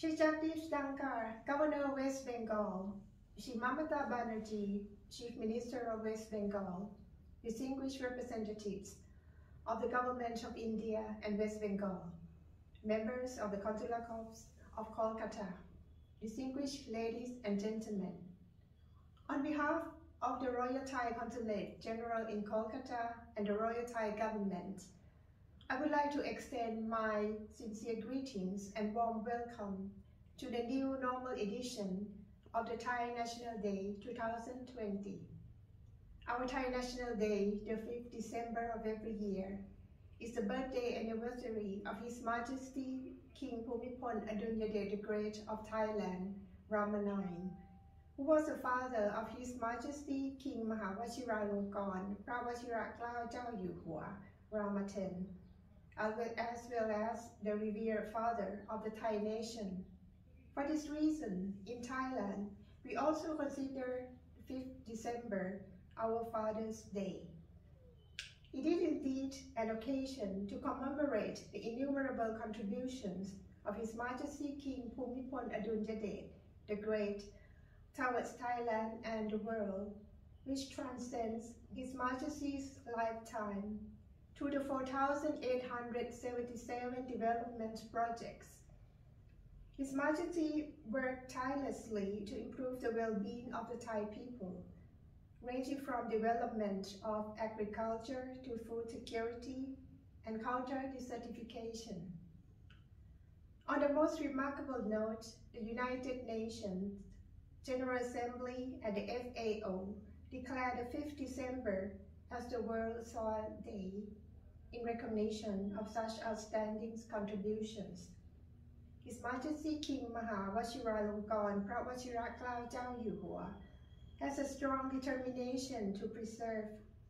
Shri Jagdish Dhankar, Governor of West Bengal, Shri Mamata Banerjee, Chief Minister of West Bengal, distinguished representatives of the Government of India and West Bengal, members of the Consulate-General of Kolkata, distinguished ladies and gentlemen. On behalf of the Royal Thai Consulate-General in Kolkata and the Royal Thai Government, I would like to extend my sincere greetings and warm welcome to the new normal edition of the Thai National Day 2020. Our Thai National Day, the 5th December of every year, is the birthday anniversary of His Majesty King Bhumibol Adulyadej the Great of Thailand, Rama IX, who was the father of His Majesty King Mahawachiralongkorn Prawachiraklao Chao Yu Hua, Rama X, as well as the revered father of the Thai nation. For this reason, in Thailand, we also consider 5th December our Father's Day. It is indeed an occasion to commemorate the innumerable contributions of His Majesty King Bhumibol Adulyadej the Great towards Thailand and the world, which transcends His Majesty's lifetime to the 4,877 development projects. His Majesty worked tirelessly to improve the well-being of the Thai people, ranging from development of agriculture to food security and counter desertification. On the most remarkable note, the United Nations General Assembly and the FAO declared the 5th December as the World Soil Day in recognition of such outstanding contributions. His Majesty King Mahawachiralongkorn Prawachiraklao Chao Yu Hua has a strong determination to preserve,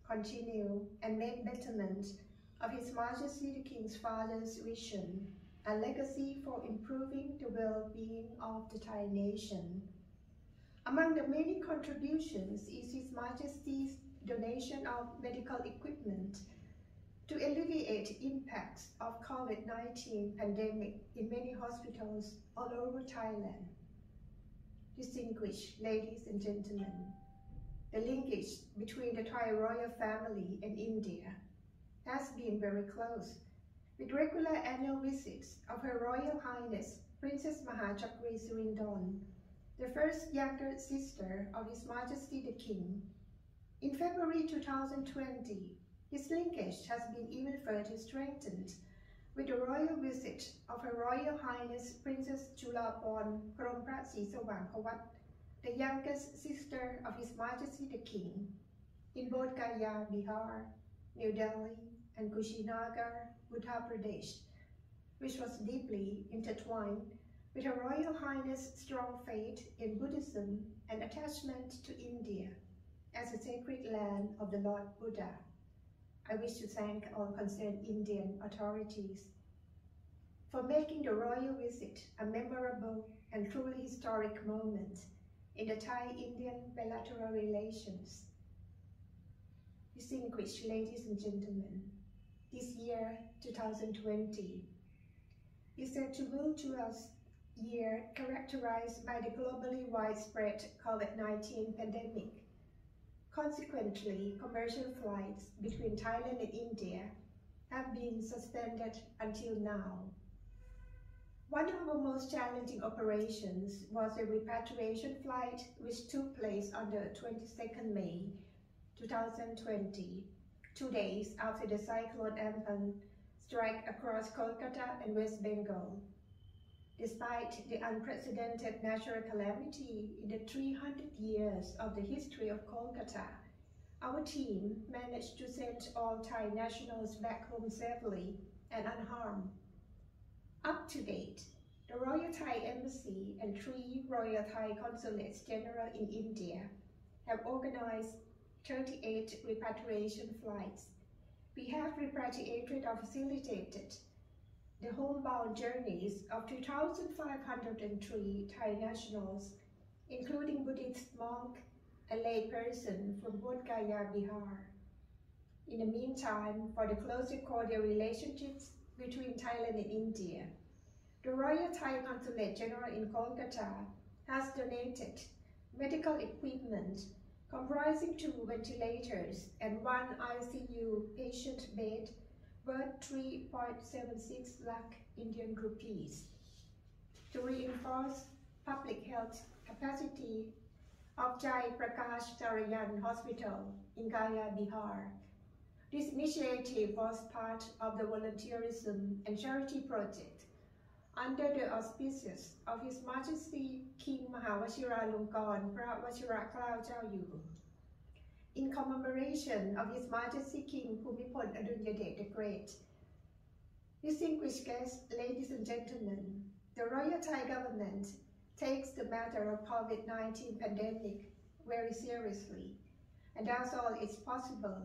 continue, and make betterment of His Majesty the King's father's vision and legacy for improving the well-being of the Thai nation. Among the many contributions is His Majesty's donation of medical equipment to alleviate impacts of COVID-19 pandemic in many hospitals all over Thailand. Distinguished ladies and gentlemen, the linkage between the Thai royal family and India has been very close, with regular annual visits of Her Royal Highness Princess Mahachakri Surindon, the first younger sister of His Majesty the King. In February 2020, his linkage has been even further strengthened with the royal visit of Her Royal Highness Princess Chulaporn Kromprasi Sawangkawat, the youngest sister of His Majesty the King, in both Gaya, Bihar, New Delhi, and Kushinagar, Uttar Pradesh, which was deeply intertwined with Her Royal Highness' strong faith in Buddhism and attachment to India as a sacred land of the Lord Buddha. I wish to thank all concerned Indian authorities for making the royal visit a memorable and truly historic moment in the Thai-Indian bilateral relations. Distinguished ladies and gentlemen, this year, 2020, is a tumultuous year characterized by the globally widespread COVID-19 pandemic. Consequently, commercial flights between Thailand and India have been suspended until now. One of our most challenging operations was a repatriation flight which took place on the 22nd May 2020, 2 days after the cyclone Amphan struck across Kolkata and West Bengal. Despite the unprecedented natural calamity in the 300 years of the history of Kolkata, our team managed to send all Thai nationals back home safely and unharmed. Up to date, the Royal Thai Embassy and 3 Royal Thai Consulates-General in India have organized 38 repatriation flights. We have repatriated or facilitated the homebound journeys of 2,503 Thai nationals, including Buddhist monk and lay person from both Gaya, Bihar. In the meantime, for the closer cordial relationships between Thailand and India, The Royal Thai Consulate-General in Kolkata has donated medical equipment comprising 2 ventilators and 1 ICU patient bed worth 3.76 lakh Indian rupees to reinforce public health capacity of Jai Prakash Tarayan Hospital in Gaya, Bihar. This initiative was part of the volunteerism and charity project under the auspices of His Majesty King Mahawachiralongkorn Prawachira Yu. In commemoration of His Majesty King Bhumibol Adulyadej the Great. Distinguished guests, ladies and gentlemen, the Royal Thai government takes the matter of COVID-19 pandemic very seriously and does all it's possible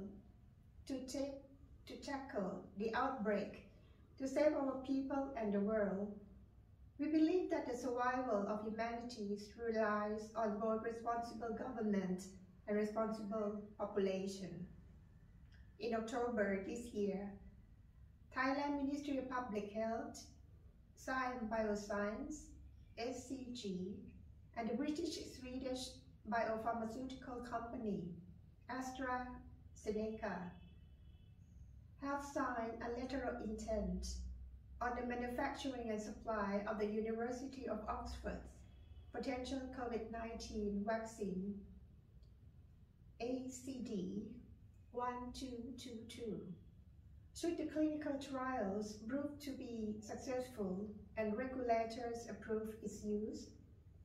to tackle the outbreak to save our people and the world. We believe that the survival of humanity relies on both responsible government and responsible population. In October this year, Thailand Ministry of Public Health, Science and Bioscience, SCG, and the British-Swedish biopharmaceutical company, AstraZeneca, have signed a letter of intent on the manufacturing and supply of the University of Oxford's potential COVID-19 vaccine, ACD 1222. Should the clinical trials prove to be successful and regulators approve its use,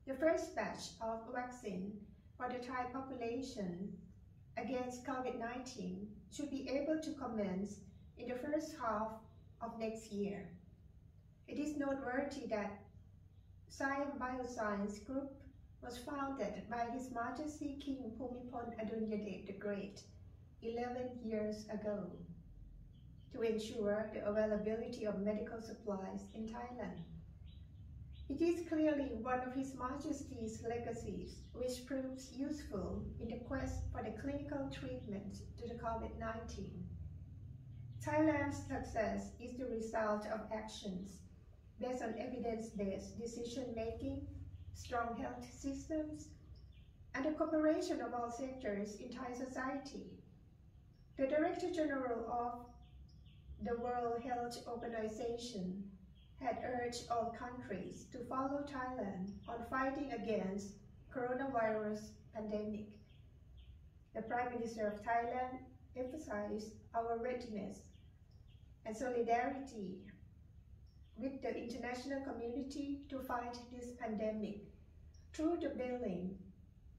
the first batch of vaccine for the Thai population against COVID-19 should be able to commence in the first half of next year. It is noteworthy that Science and Bioscience Group was founded by His Majesty King Bhumibol Adulyadej the Great 11 years ago to ensure the availability of medical supplies in Thailand. It is clearly one of His Majesty's legacies which proves useful in the quest for the clinical treatment to the COVID-19. Thailand's success is the result of actions based on evidence-based decision-making, strong health systems, and the cooperation of all sectors in Thai society. The Director General of the World Health Organization had urged all countries to follow Thailand on fighting against coronavirus pandemic. The Prime Minister of Thailand emphasized our readiness and solidarity with the international community to fight this pandemic through the building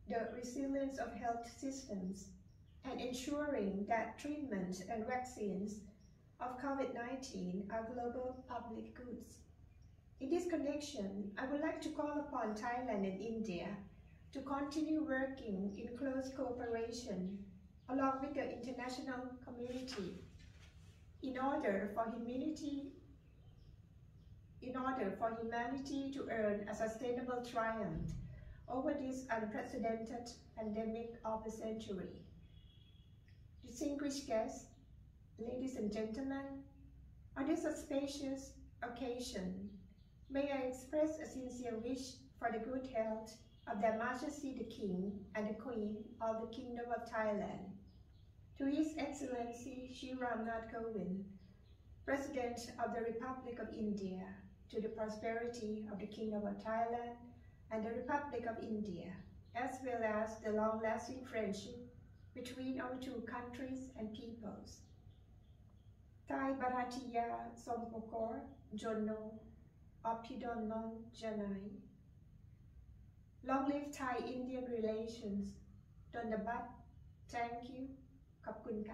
the resilience of health systems and ensuring that treatment and vaccines of COVID-19 are global public goods. In this connection, I would like to call upon Thailand and India to continue working in close cooperation along with the international community in order for humanity to earn a sustainable triumph over this unprecedented pandemic of the century. Distinguished guests, ladies and gentlemen, on this auspicious occasion, may I express a sincere wish for the good health of Their Majesty the King and the Queen of the Kingdom of Thailand, to His Excellency Shri Ramnath Kovind, President of the Republic of India, to the prosperity of the Kingdom of Thailand and the Republic of India, as well as the long-lasting friendship between our two countries and peoples. Thai Bharatiya Sompokor Jono Opidonnon Janai. Long live Thai-Indian relations. Dondabat. Thank you. Khop kun ka.